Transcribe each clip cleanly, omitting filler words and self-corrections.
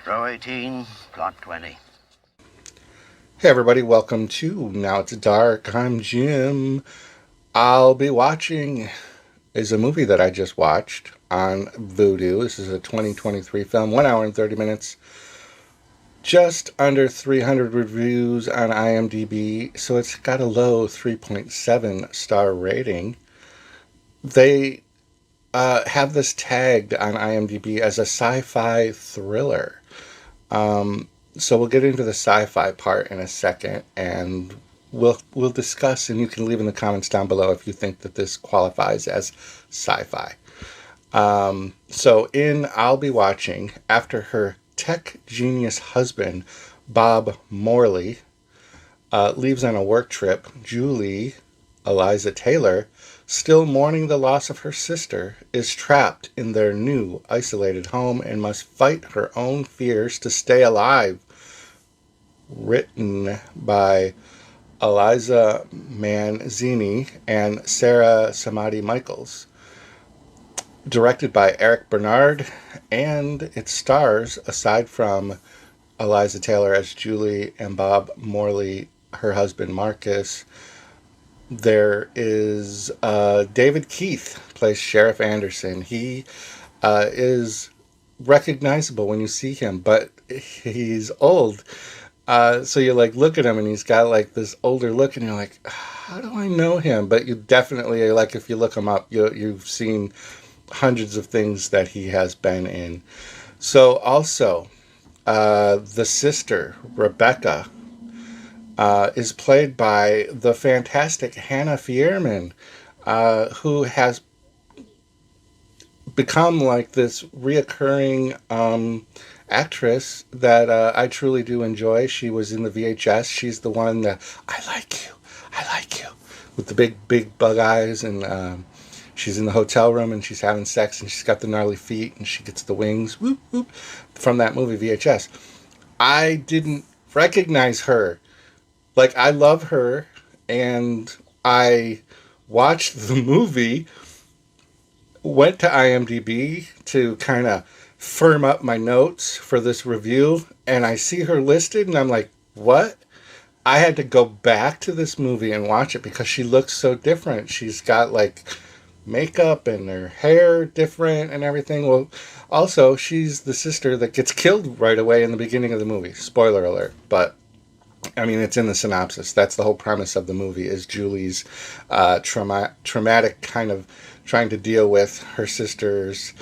Row 18, plot 20. Hey everybody, welcome to Now It's Dark. I'm Jim. I'll be watching is a movie that I just watched on Vudu. This is a 2023 film, 1 hour and 30 minutes. Just under 300 reviews on IMDb, so it's got a low 3.7 star rating. They have this tagged on IMDb as a sci-fi thriller. So we'll get into the sci-fi part in a second, and we'll discuss, and you can leave in the comments down below if you think that this qualifies as sci-fi. So I'll be watching after her tech genius husband, Bob Morley, leaves on a work trip. Julie, Eliza Taylor, still mourning the loss of her sister, is trapped in their new isolated home and must fight her own fears to stay alive. Written by Eliza Manzini and Sarah Samadi Michaels. Directed by Eric Bernard, and it stars, aside from Eliza Taylor as Julie and Bob Morley, her husband Marcus, there is David Keith, plays Sheriff Anderson. He is recognizable when you see him, but he's old. So you look at him and he's got this older look, and you're like, how do I know him? But you definitely, if you look him up, you've seen hundreds of things that he has been in. So also, the sister, Rebecca, is played by the fantastic Hannah Fierman, who has become this reoccurring actress that I truly do enjoy. She was in the VHS. She's the one that I like you, with the big bug eyes, and she's in the hotel room and she's having sex and she's got the gnarly feet and she gets the wings, whoop whoop, from that movie VHS. I didn't recognize her. I love her, and I watched the movie, went to IMDb to kind of firm up my notes for this review, and I see her listed, and I'm like, what? I had to go back to this movie and watch it because she looks so different. She's got makeup and her hair different and everything. Well, also, she's the sister that gets killed right away in the beginning of the movie. Spoiler alert. But I mean, it's in the synopsis. That's the whole premise of the movie, is Julie's traumatic kind of trying to deal with her sister's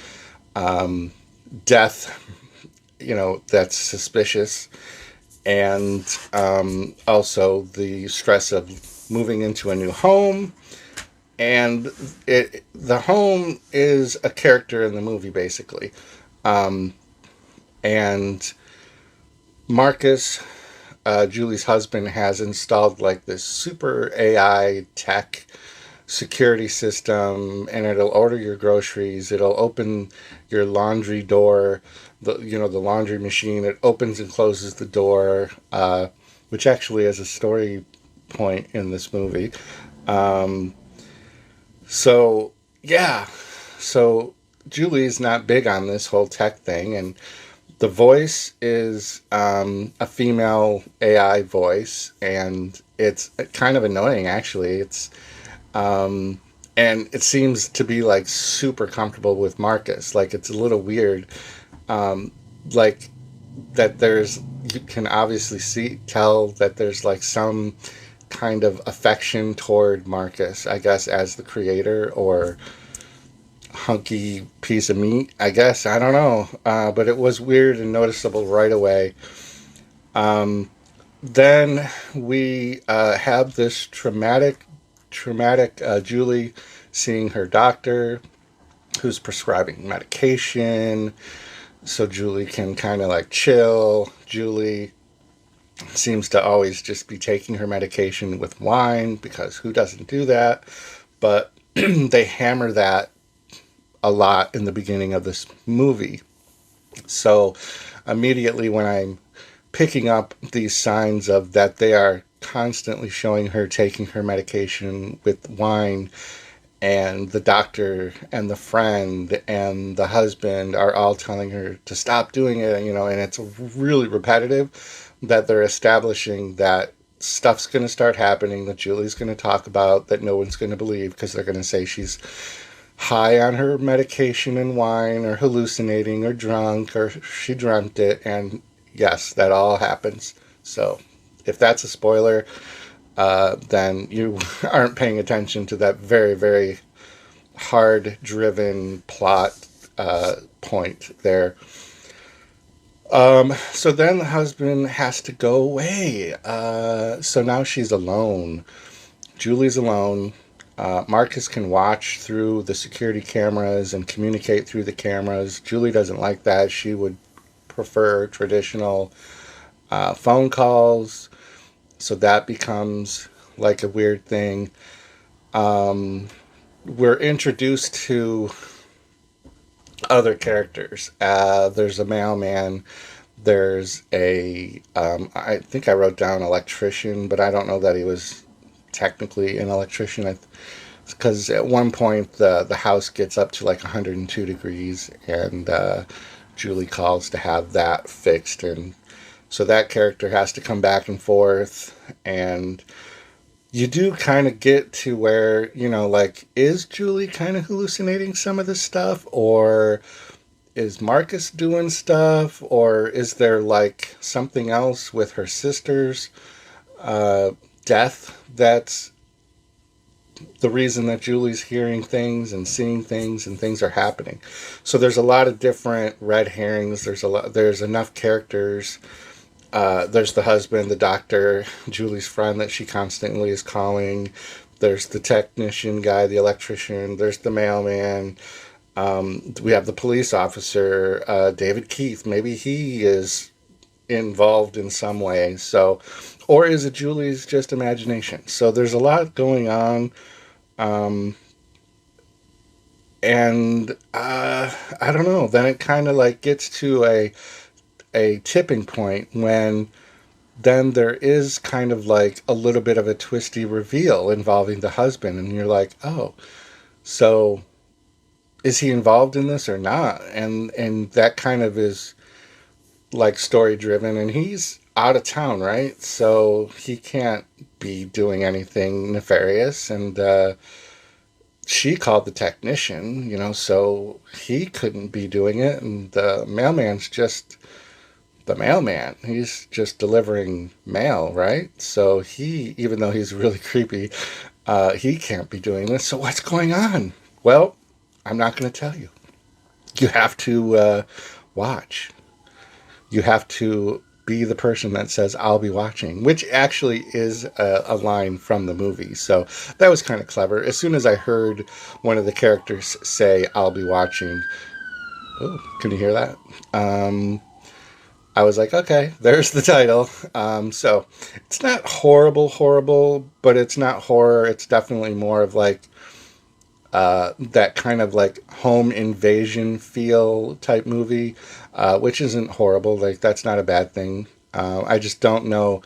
death, that's suspicious. And also the stress of moving into a new home. And the home is a character in the movie, basically. And Marcus, Julie's husband, has installed this super AI tech security system, and it'll order your groceries. It'll open your laundry door, the laundry machine. It opens and closes the door, which actually is a story point in this movie. So yeah, so Julie's not big on this whole tech thing, and the voice is a female AI voice, and it's kind of annoying, actually. It's and it seems to be super comfortable with Marcus. It's a little weird, like that. You can obviously tell that there's some kind of affection toward Marcus, I guess, as the creator, or hunky piece of meat, I guess. I don't know. But it was weird and noticeable right away. Then we have this traumatic Julie seeing her doctor, who's prescribing medication so Julie can kind of chill. Julie seems to always just be taking her medication with wine, because who doesn't do that? But they hammer that a lot in the beginning of this movie. So immediately when I'm picking up these signs of that, they are constantly showing her taking her medication with wine, and the doctor and the friend and the husband are all telling her to stop doing it, and it's really repetitive, that they're establishing that stuff's going to start happening that Julie's going to talk about that no one's going to believe, because they're going to say she's high on her medication and wine, or hallucinating, or drunk, or she dreamt it. And yes, that all happens. So if that's a spoiler, then you aren't paying attention to that very, very hard-driven plot point there. So then the husband has to go away. So now she's alone. Julie's alone. Marcus can watch through the security cameras and communicate through the cameras. Julie doesn't like that. She would prefer traditional phone calls. So that becomes like a weird thing. We're introduced to other characters. There's a mailman. There's I think I wrote down electrician, but I don't know that he was technically an electrician. Because at one point the house gets up to like 102 degrees, and Julie calls to have that fixed. And so that character has to come back and forth. And you do kind of get to where, like, is Julie kind of hallucinating some of this stuff? Or is Marcus doing stuff? Or is there, like, something else with her sister's death that's the reason that Julie's hearing things and seeing things and things are happening? So there's a lot of different red herrings. There's enough characters. There's the husband, the doctor, Julie's friend that she constantly is calling. There's the technician guy, the electrician. There's the mailman. We have the police officer, David Keith. Maybe he is involved in some way. So, or is it Julie's just imagination? So there's a lot going on. And I don't know. Then it kind of like gets to a tipping point when then there is kind of like a little bit of a twisty reveal involving the husband, and you're like, oh, so is he involved in this or not? And that kind of is like story driven, and he's out of town, right? So he can't be doing anything nefarious. And she called the technician, so he couldn't be doing it. And the mailman's just the mailman. He's just delivering mail, right? So he, even though he's really creepy, he can't be doing this. So what's going on? Well, I'm not going to tell you. You have to watch. You have to be the person that says, I'll be watching, which actually is a line from the movie. So that was kind of clever. As soon as I heard one of the characters say, I'll be watching, oh, can you hear that? I was like, okay, there's the title. So it's not horrible, but it's not horror. It's definitely more of like that kind of like home invasion feel type movie, which isn't horrible. Like, that's not a bad thing. I just don't know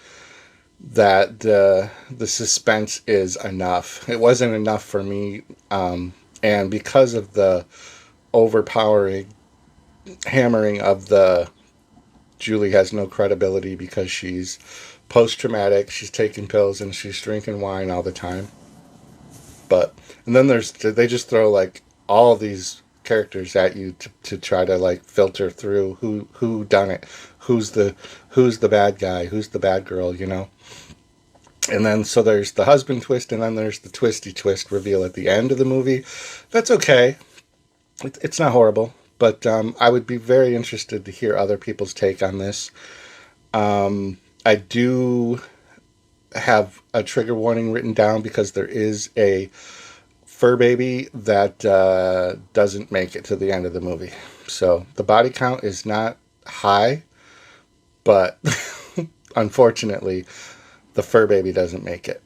that the suspense is enough. It wasn't enough for me. And because of the overpowering hammering of the Julie has no credibility because she's post-traumatic, she's taking pills, and she's drinking wine all the time. And then they just throw like all these characters at you to try to like filter through who done it, who's the bad guy, who's the bad girl, And then so there's the husband twist, and then there's the twisty twist reveal at the end of the movie. That's okay. It's not horrible. But I would be very interested to hear other people's take on this. I do have a trigger warning written down because there is a fur baby that doesn't make it to the end of the movie. So the body count is not high, but unfortunately, the fur baby doesn't make it.